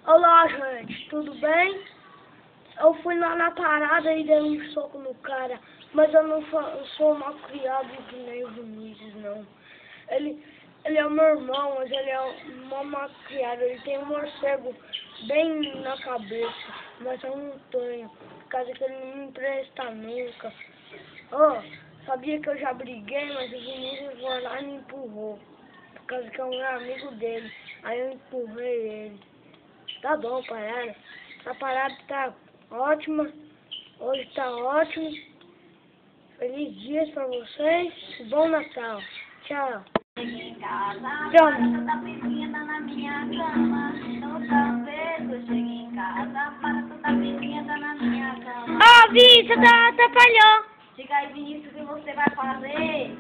Olá, gente, tudo bem? Eu fui lá na parada e dei um soco no cara, mas eu não sou mal criado que nem o Vinícius, não. Ele é meu irmão, mas ele é um mal criado. Ele tem um morcego bem na cabeça, mas eu não tenho, por causa que ele não me empresta nunca. Oh, sabia que eu já briguei, mas o Vinícius foi lá e me empurrou, por causa que eu era amigo dele, aí eu empurrei ele. Tá bom, parada. A parada tá ótima. Hoje tá ótimo. Feliz dias pra vocês. Bom Natal. Tchau. Cheguei em casa, Pronto. para toda vizinha na minha cama. Toda vez que eu chego em casa, para toda vizinha na minha cama. Ó, Vi, você atrapalhou. Diga aí, Vinícius, o que você vai fazer?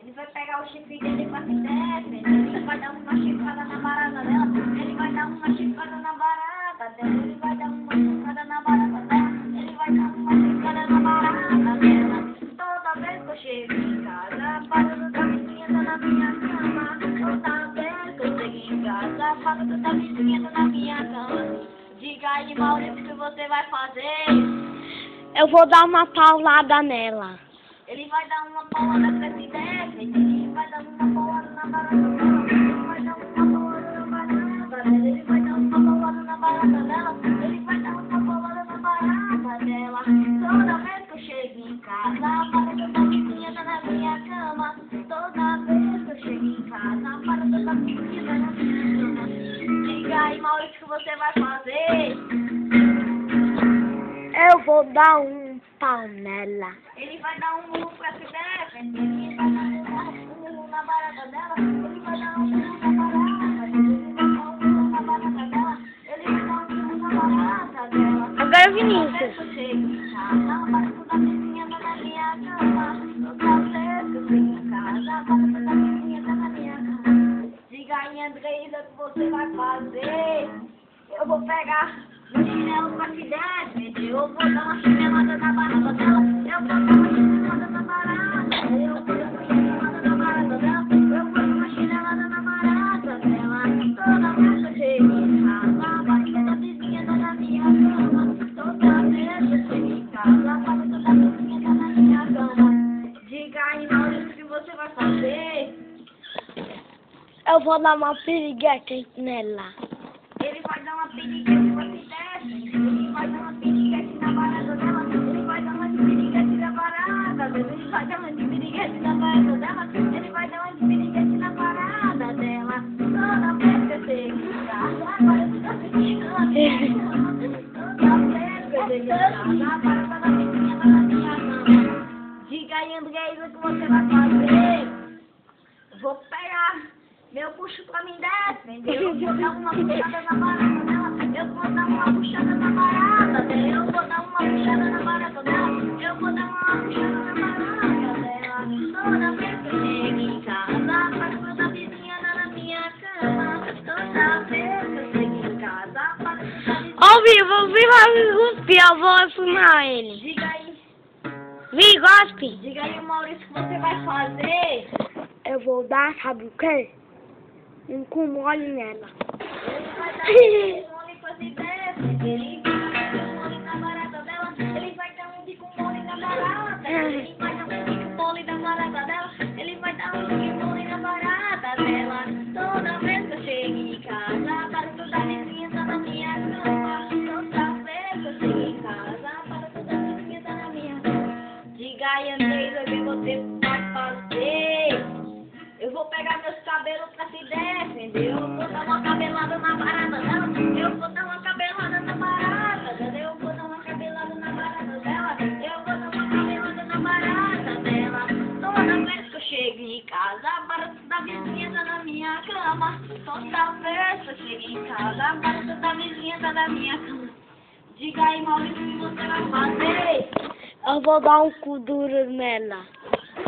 Ele vai pegar o chifre dele pra se defender. Ele vai dar uma chifrada na barata dela. Ele vai dar uma chifrada na barata dela. Ele vai dar uma chifrada na barata dela. Ele vai dar uma chifrada na barata dela. Toda vez que eu chego em casa, para toda vizinha na minha cama. Toda vez que eu chego em casa, para toda vizinha na minha cama. Diga aí, Maurício, o que você vai fazer? Eu vou dar uma paulada nela. Ele vai dar uma paulada pra se defender. Ele vai dar uma paulada na barata dela. Ele vai dar uma paulada na barata dela. Ele vai dar uma paulada na barata dela. Ele vai dar uma paulada na barata dela. Toda vez que eu chego em casa, para toda vizinha na minha cama. Toda vez que eu chego em casa, para toda vizinha na minha cama. Diga aí, Maurício, o que você vai fazer? Eu vou dar um pau nela. Ele vai dar um murro pra se defender. Ele vai dar um murro na barata dela. Ele vai dar um murro na barata dela. Ele vai dar um murro na barata dela. Ele vai dar um murro na barata dela. Agora, Vinícius. Toda vez que eu chego em casa, para toda vizinha na minha cama. Toda vez que eu chego em casa, para toda vizinha na minha cama. Diga aí, Andreisa, o que você vai fazer? Eu vou pegar meu chinelo pra se defender. Eu vou dar uma chinelada na barata dela. Eu vou dar uma chinelada na barata. Eu vou dar uma chinelada na barata dela. Eu vou dar uma chinelada na barata dela. Toda vez que eu chego em casa, para toda vizinha na minha cama. Toda vez que eu chego em casa, para toda vizinha na minha cama. Diga aí, Maurício, o que você vai fazer? Eu vou dar uma piriguete nela. Ele vai dar uma piriguete pra se defender. Ele vai dar uma piriguete na barata dela. Ele vai dar uma piriguete na barata dela. Ele vai dar uma piriguete na barata dela. Ele vai dar uma piriguete na barata dela. Toda vez que eu chego em casa, agora eu tô ficando. Toda vez que eu chego em casa, agora toda vizinha na minha cama. Diga aí, Andreisa, o que você vai fazer? Eu vou pegar meu puxo pra me defender. Eu vou dar uma puxada na barata dela. Eu vou dar uma puxada na barata dela. Eu vou dar uma puxada na barata dela. Eu vou dar uma puxada na barata dela. Toda vez que eu chego em casa, para toda vizinha na minha cama. Toda vez que eu chego em casa, para toda vizinha. Ó, Vi, vai cuspir, eu vou filmar ele. Diga aí, Vi, gospe. diga aí, Maurício, o que você vai fazer? Eu vou dar, sabe o quê? Um cu mole nela. Ele vai dar um mole pra se defender. Ele vai dar um mole na barata dela. Ele vai dar um bico mole na barata. Ele vai dar um bico mole na barata dela. Ele vai dar um bico mole na barata dela. Toda vez que eu chego em casa, para toda vizinha na minha cama. Toda vez que eu chego em casa, para toda vizinha na minha cama. Diga aí, Andreisa, o que você vai fazer? Eu vou pegar meus cabelos pra se defender. Eu vou dar uma cabelada na barata dela. Eu vou dar uma cabelada na barata dela. Eu vou dar uma cabelada na barata dela. Eu vou dar uma cabelada na barata dela. Toda vez que eu chego em casa, para toda vizinha na minha cama. Toda vez que eu chego em casa, para toda vizinha na minha cama. Diga aí, Maurício, o que você vai fazer? Eu vou dar um cu duro nela.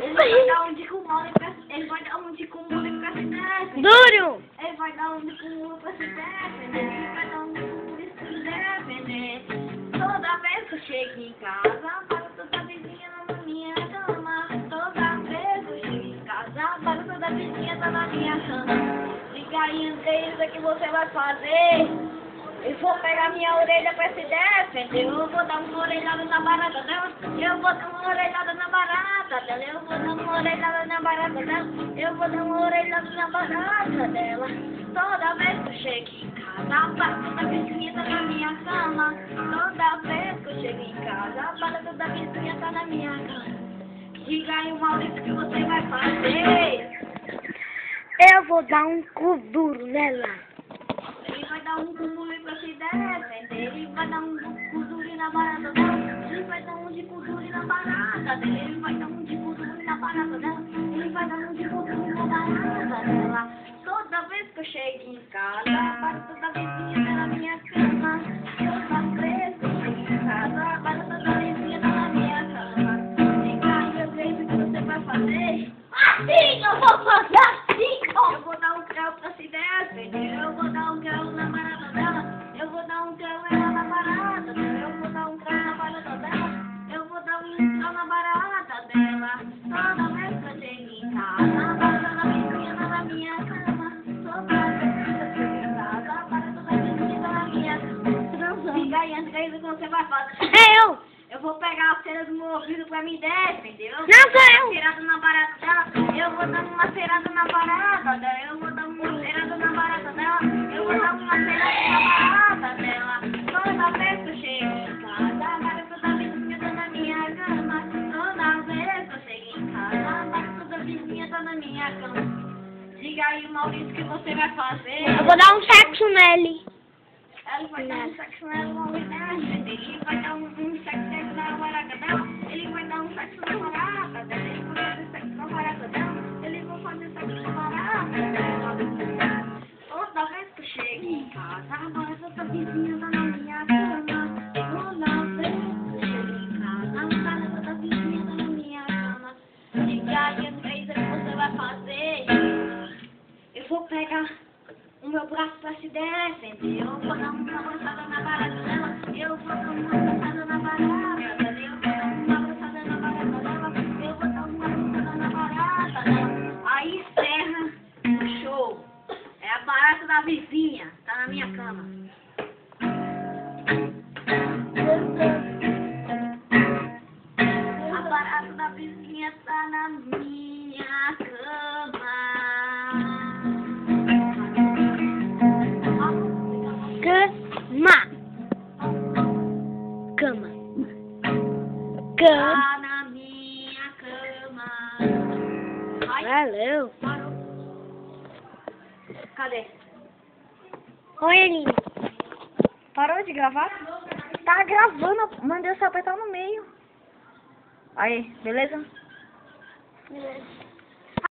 Ele vai dar um de com mole pra se defender. Duro! Ele vai dar um de com pra se defender. Ele vai dar um de com pra se defender. Toda vez que eu chego em casa, para toda vizinha na minha cama. Toda vez que eu chego em casa, para toda vizinha na minha cama. Diga aí, Andresa, o que você vai fazer? Eu vou pegar minha orelha pra se defender. Eu vou dar uma orelhada na barata dela. Eu vou dar uma orelhada na barata dela. Eu vou dar uma orelhada na barata dela. Eu vou dar uma orelhada na barata dela. Toda vez que eu chego em casa, a barata da vizinha tá na minha cama. Toda vez que eu chego em casa, a barata da vizinha tá na minha cama. Diga aí, Maurício, o que você vai fazer? Eu vou dar um cu duro nela. Ele vai dar um cumule pra se defender. Ele vai dar um cuduri na barata dela. Ele vai dar um de cuduri na barata dela. Ele vai dar um de cuduri na barata dela. Ele vai dar um de cuduri na barata dela. Toda vez que eu chego em casa, a barata da vizinha tá na minha cama. Toda vez que eu chego em casa, a barata da vizinha tá na minha cama. Diga aí, eu sei o que você vai fazer. Assim eu vou fazer assim! Eu vou dar um creu pra se defender. Eu vou dar um creu na barata dela. Eu vou dar um creu na barata dela. Eu vou dar um creu na barata dela. Eu vou dar um creu na barata dela. Toda vez que eu chego em casa, a barata da vizinha tá na minha cama. Toda vez que eu chego em casa, a barata da vizinha tá na minha cama. Diga aí, André, o que você vai fazer? Eu vou pegar a cera do meu ouvido pra me defender. Eu vou dar uma cerada na barata dela. Eu vou dar uma cerada na barata dela. Eu vou dar uma cerada na barata dela. Eu vou dar uma cerada na barata dela. Toda vez que eu chego em casa, a barata da vizinha tá na minha cama. Toda vez que eu chego em casa, a barata da vizinha tá na minha cama. Diga aí, Maurício, o que você vai fazer? Eu vou dar um sexo nele. Ele vai dar um sexo nela, ele vai dar um sexo na barata dela. Ele vai dar um sexo na barata dela. Ele vai fazer sexo na barata dela. Ele vai fazer sexo na barata dela. Toda vez que eu chego em casa, a barata da vizinha tá na minha cama. Toda vez que eu chego em casa, a barata da vizinha tá na minha cama. Diga aí, Andresa, o que você vai fazer? Eu vou pegar o meu braço pra se defender. Eu vou dar uma abraçada na barata dela. Eu vou dar uma abraçada na barata dela. Eu vou dar uma abraçada na barata dela. Eu vou dar uma abraçada na barata dela. Aí encerra o show. É a barata da vizinha. Tá na minha cama. A barata da vizinha tá na minha cama. Cama. Tá na minha cama. Ai, Valeu. parou. Cadê? Oi, Eline. Parou de gravar? Tá gravando, mandei você apertar no meio. Aí, beleza? Beleza.